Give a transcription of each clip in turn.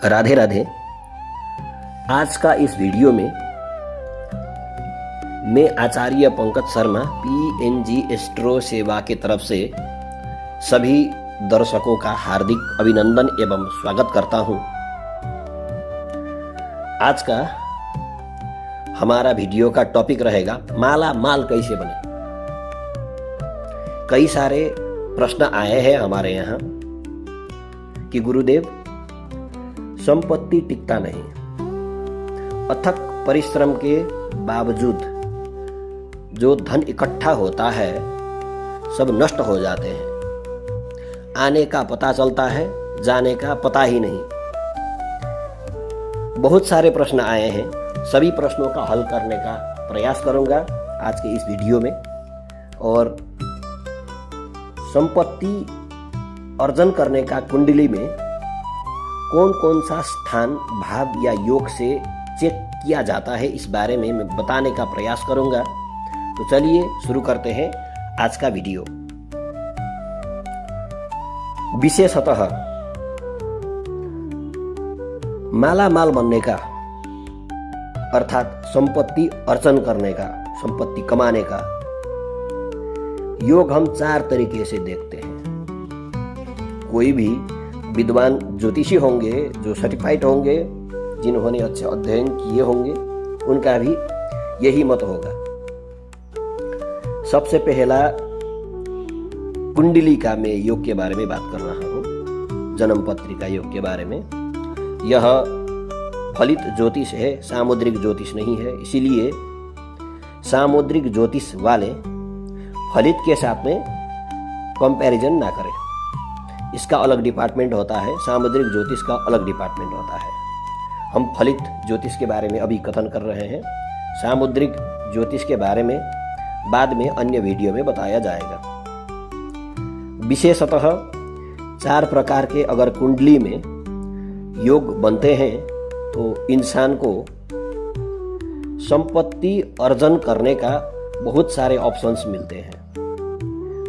राधे राधे। आज का इस वीडियो में मैं आचार्य पंकज शर्मा PNG एस्ट्रो सेवा की तरफ से सभी दर्शकों का हार्दिक अभिनंदन एवं स्वागत करता हूं। आज का हमारा वीडियो का टॉपिक रहेगा माला माल कैसे बने। कई सारे प्रश्न आए हैं हमारे यहाँ कि गुरुदेव संपत्ति टिकता नहीं, अथक परिश्रम के बावजूद जो धन इकट्ठा होता है सब नष्ट हो जाते हैं। आने का पता चलता है, जाने का पता ही नहीं। बहुत सारे प्रश्न आए हैं, सभी प्रश्नों का हल करने का प्रयास करूंगा आज के इस वीडियो में। और संपत्ति अर्जन करने का कुंडली में कौन कौन सा स्थान भाव या योग से चेक किया जाता है इस बारे में मैं बताने का प्रयास करूंगा। तो चलिए शुरू करते हैं आज का वीडियो। विशेषतः माला माल बनने का अर्थात संपत्ति अर्जन करने का, संपत्ति कमाने का योग हम 4 तरीके से देखते हैं। कोई भी विद्वान ज्योतिषी होंगे, जो सर्टिफाइड होंगे, जिन्होंने अच्छे अध्ययन किए होंगे, उनका भी यही मत होगा। सबसे पहला कुंडली का मैं योग के बारे में बात कर रहा हूँ, जन्म पत्रिका योग के बारे में। यह फलित ज्योतिष है, सामुद्रिक ज्योतिष नहीं है। इसीलिए सामुद्रिक ज्योतिष वाले फलित के साथ में कंपैरिजन ना करें। इसका अलग डिपार्टमेंट होता है, सामुद्रिक ज्योतिष का अलग डिपार्टमेंट होता है। हम फलित ज्योतिष के बारे में अभी कथन कर रहे हैं, सामुद्रिक ज्योतिष के बारे में बाद में अन्य वीडियो में बताया जाएगा। विशेषतः 4 प्रकार के अगर कुंडली में योग बनते हैं तो इंसान को संपत्ति अर्जन करने का बहुत सारे ऑप्शंस मिलते हैं,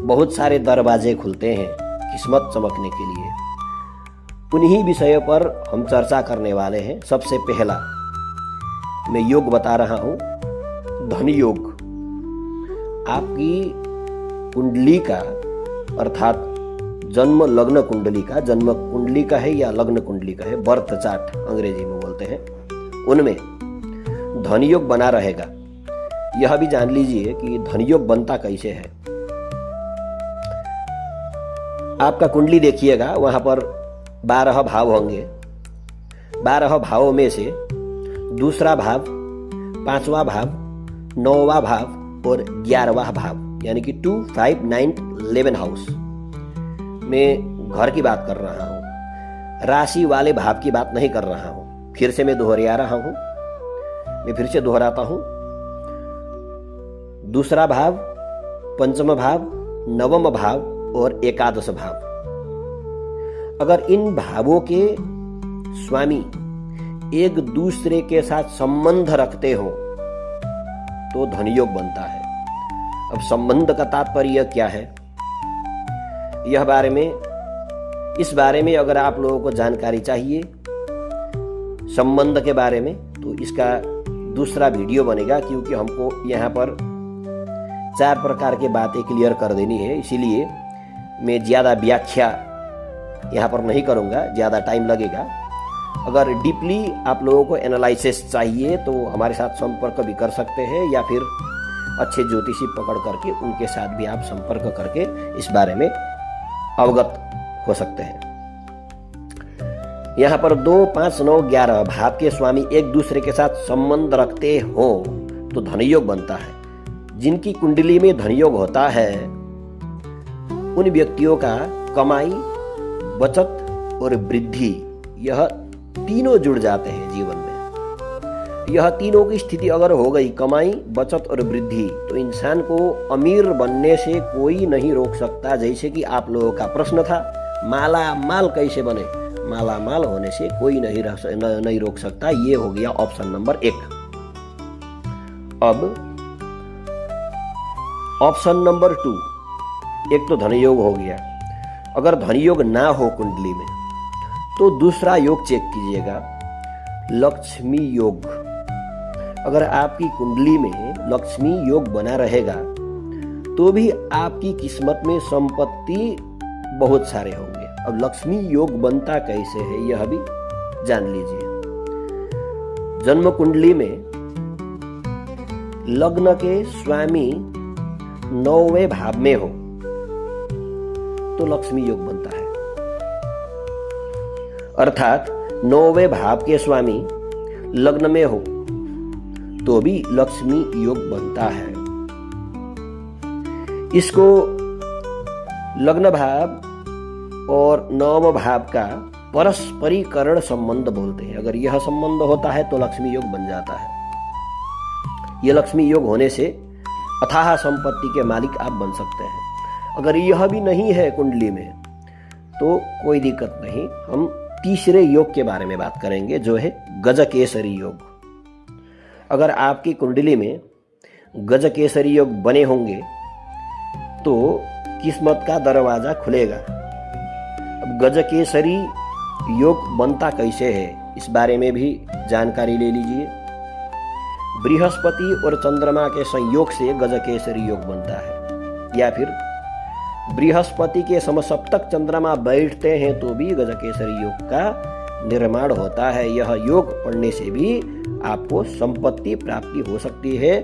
बहुत सारे दरवाजे खुलते हैं किस्मत चमकने के लिए। उन्हीं विषयों पर हम चर्चा करने वाले हैं। सबसे पहला मैं योग बता रहा हूं, धन योग। आपकी कुंडली का अर्थात जन्म लग्न कुंडली का, जन्म कुंडली का है या लग्न कुंडली का है, बर्थ चार्ट अंग्रेजी में बोलते हैं, उनमें धन योग बना रहेगा। यह भी जान लीजिए कि धन योग बनता कैसे है। आपका कुंडली देखिएगा, वहां पर 12 भाव होंगे। 12 भावों में से दूसरा भाव, 5वां भाव, 9वां भाव और 11वां भाव, यानी कि 2, 5, 9, 11 हाउस में घर की बात कर रहा हूं, राशि वाले भाव की बात नहीं कर रहा हूं। फिर से मैं दोहरा रहा हूं, मैं फिर से दोहराता हूं। दूसरा भाव, 5वां भाव, 9वां भाव और 11वां भाव। अगर इन भावों के स्वामी एक दूसरे के साथ संबंध रखते हो तो धन योग बनता है। अब संबंध का तात्पर्य क्या है, इस बारे में अगर आप लोगों को जानकारी चाहिए संबंध के बारे में, तो इसका दूसरा वीडियो बनेगा, क्योंकि हमको यहाँ पर 4 प्रकार की बातें क्लियर कर देनी है। इसीलिए मैं ज़्यादा व्याख्या यहाँ पर नहीं करूँगा, ज़्यादा टाइम लगेगा। अगर डीपली आप लोगों को एनालिसिस चाहिए तो हमारे साथ संपर्क भी कर सकते हैं, या फिर अच्छे ज्योतिषी पकड़ करके उनके साथ भी आप संपर्क करके इस बारे में अवगत हो सकते हैं। यहाँ पर 2, 5, 9, 11 भाव के स्वामी एक दूसरे के साथ संबंध रखते हो तो धन योग बनता है। जिनकी कुंडली में धन योग होता है उन व्यक्तियों का कमाई, बचत और वृद्धि, यह तीनों जुड़ जाते हैं जीवन में। यह तीनों की स्थिति अगर हो गई, कमाई, बचत और वृद्धि, तो इंसान को अमीर बनने से कोई नहीं रोक सकता। जैसे कि आप लोगों का प्रश्न था, माला माल कैसे बने। माला माल होने से कोई नहीं रोक सकता। ये हो गया ऑप्शन नंबर 1। अब ऑप्शन नंबर 2, एक तो धन योग हो गया। अगर धन योग ना हो कुंडली में तो दूसरा योग चेक कीजिएगा, लक्ष्मी योग। अगर आपकी कुंडली में लक्ष्मी योग बना रहेगा तो भी आपकी किस्मत में संपत्ति बहुत सारे होंगे। अब लक्ष्मी योग बनता कैसे है यह भी जान लीजिए। जन्म कुंडली में लग्न के स्वामी 9वें भाव में हो तो लक्ष्मी योग बनता है, अर्थात 9वें भाव के स्वामी लग्न में हो तो भी लक्ष्मी योग बनता है। इसको लग्न भाव और 9वां भाव का परस्परीकरण संबंध बोलते हैं। अगर यह संबंध होता है तो लक्ष्मी योग बन जाता है। यह लक्ष्मी योग होने से अथाह संपत्ति के मालिक आप बन सकते हैं। अगर यह भी नहीं है कुंडली में तो कोई दिक्कत नहीं, हम तीसरे योग के बारे में बात करेंगे जो है गजकेसरी योग। अगर आपकी कुंडली में गजकेसरी योग बने होंगे तो किस्मत का दरवाजा खुलेगा। अब गजकेसरी योग बनता कैसे है इस बारे में भी जानकारी ले लीजिए। बृहस्पति और चंद्रमा के संयोग से गजकेसरी योग बनता है, या फिर बृहस्पति के समसप्तक चंद्रमा बैठते हैं तो भी गजकेसरी योग का निर्माण होता है। यह योग पढ़ने से भी आपको संपत्ति प्राप्ति हो सकती है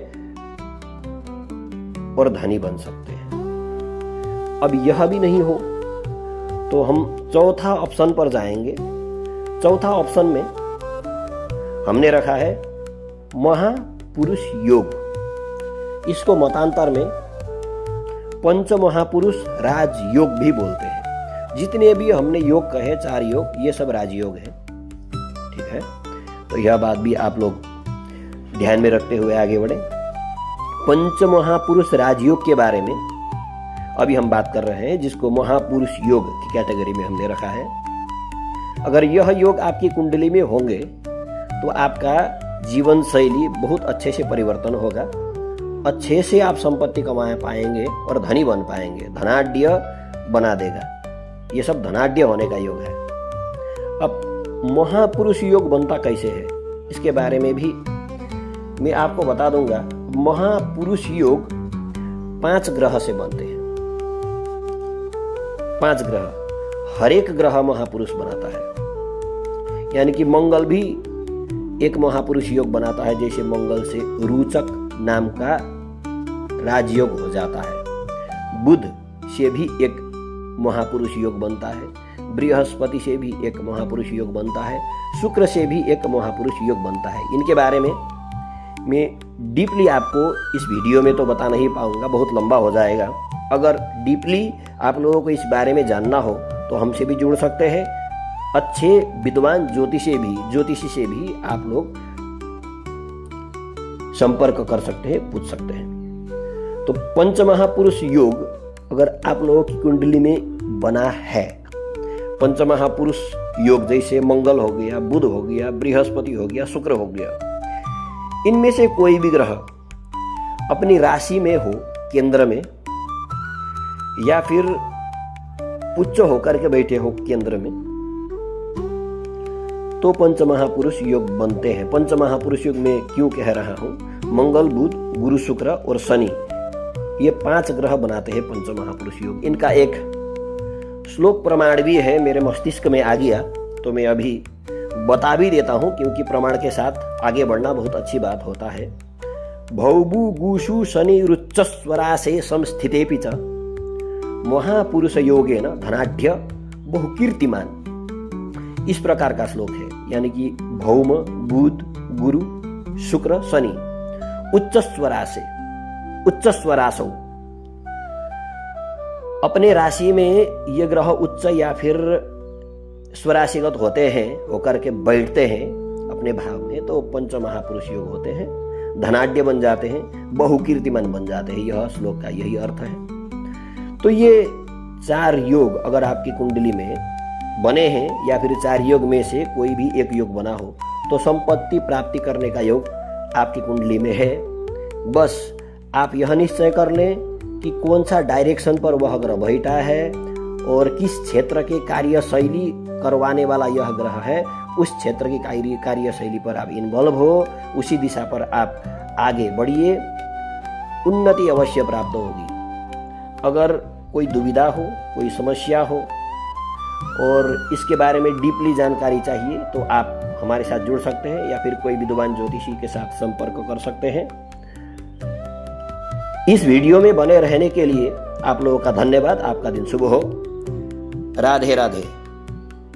और धनी बन सकते हैं। अब यह भी नहीं हो तो हम चौथा ऑप्शन पर जाएंगे। चौथा ऑप्शन में हमने रखा है महापुरुष योग। इसको मतांतर में पंच महापुरुष राजयोग भी बोलते हैं। जितने भी हमने योग कहे 4 योग, ये सब राजयोग है। ठीक है, तो यह बात भी आप लोग ध्यान में रखते हुए आगे बढ़े। पंच महापुरुष राजयोग के बारे में अभी हम बात कर रहे हैं, जिसको महापुरुष योग की कैटेगरी में हमने रखा है। अगर यह योग आपकी कुंडली में होंगे तो आपका जीवन शैली बहुत अच्छे से परिवर्तन होगा, अच्छे से आप संपत्ति कमा पाएंगे और धनी बन पाएंगे, धनाढ्य बना देगा। ये सब धनाढ्य होने का योग है। अब महापुरुष योग बनता कैसे है इसके बारे में भी मैं आपको बता दूंगा। महापुरुष योग 5 ग्रह से बनते हैं। 5 ग्रह, हर एक ग्रह महापुरुष बनाता है। यानी कि मंगल भी एक महापुरुष योग बनाता है। जैसे मंगल से रोचक नाम का राजयोग हो जाता है। बुध से भी एक महापुरुष योग बनता है। बृहस्पति से भी एक महापुरुष योग बनता है। शुक्र से भी एक महापुरुष योग बनता है। इनके बारे में मैं डीपली आपको इस वीडियो में तो बता नहीं पाऊंगा, बहुत लंबा हो जाएगा। अगर डीपली आप लोगों को इस बारे में जानना हो तो हमसे भी जुड़ सकते हैं। अच्छे विद्वान ज्योतिषी से भी आप लोग संपर्क कर सकते हैं, पूछ सकते हैं। तो पंच महापुरुष योग अगर आप लोगों की कुंडली में बना है, पंच महापुरुष योग जैसे मंगल हो गया, बुध हो गया, बृहस्पति हो गया, शुक्र हो गया, इनमें से कोई भी ग्रह अपनी राशि में हो, केंद्र में, या फिर उच्च होकर के बैठे हो केंद्र में, तो पंच महापुरुष योग बनते हैं। पंच महापुरुष योग में क्यों कह रहा हूं, मंगल, बुध, गुरु, शुक्र और शनि, ये 5 ग्रह बनाते हैं पंच महापुरुष योग। इनका एक श्लोक प्रमाण भी है, मेरे मस्तिष्क में आ गया तो मैं अभी बता भी देता हूं, क्योंकि प्रमाण के साथ आगे बढ़ना बहुत अच्छी बात होता है। भौबु गुषु शनि रुच्चस्वरासे संस्थितेपि च महापुरुष योगेन धनाढ्य बहुकीर्तिमान। इस प्रकार का श्लोक है। यानी कि भौम, बुध, गुरु, शुक्र, शनि उच्च स्वरासो, अपने राशि में ये ग्रह उच्च या फिर स्वराशिगत होते हैं, होकर के बैठते हैं अपने भाव में, तो पंच महापुरुष योग होते हैं, धनाढ्य बन जाते हैं, बहुकीर्तिमान बन जाते हैं। यह श्लोक का यही अर्थ है। तो ये 4 योग अगर आपकी कुंडली में बने हैं या फिर 4 योग में से कोई भी एक योग बना हो तो संपत्ति प्राप्ति करने का योग आपकी कुंडली में है। बस आप यह निश्चय कर लें कि कौन सा डायरेक्शन पर वह ग्रह बैठा है और किस क्षेत्र के कार्यशैली करवाने वाला यह ग्रह है, उस क्षेत्र की कार्यशैली पर आप इन्वॉल्व हो, उसी दिशा पर आप आगे बढ़िए, उन्नति अवश्य प्राप्त होगी। अगर कोई दुविधा हो, कोई समस्या हो और इसके बारे में डीपली जानकारी चाहिए तो आप हमारे साथ जुड़ सकते हैं या फिर कोई विद्वान ज्योतिषी के साथ संपर्क कर सकते हैं। इस वीडियो में बने रहने के लिए आप लोगों का धन्यवाद। आपका दिन शुभ हो। राधे राधे।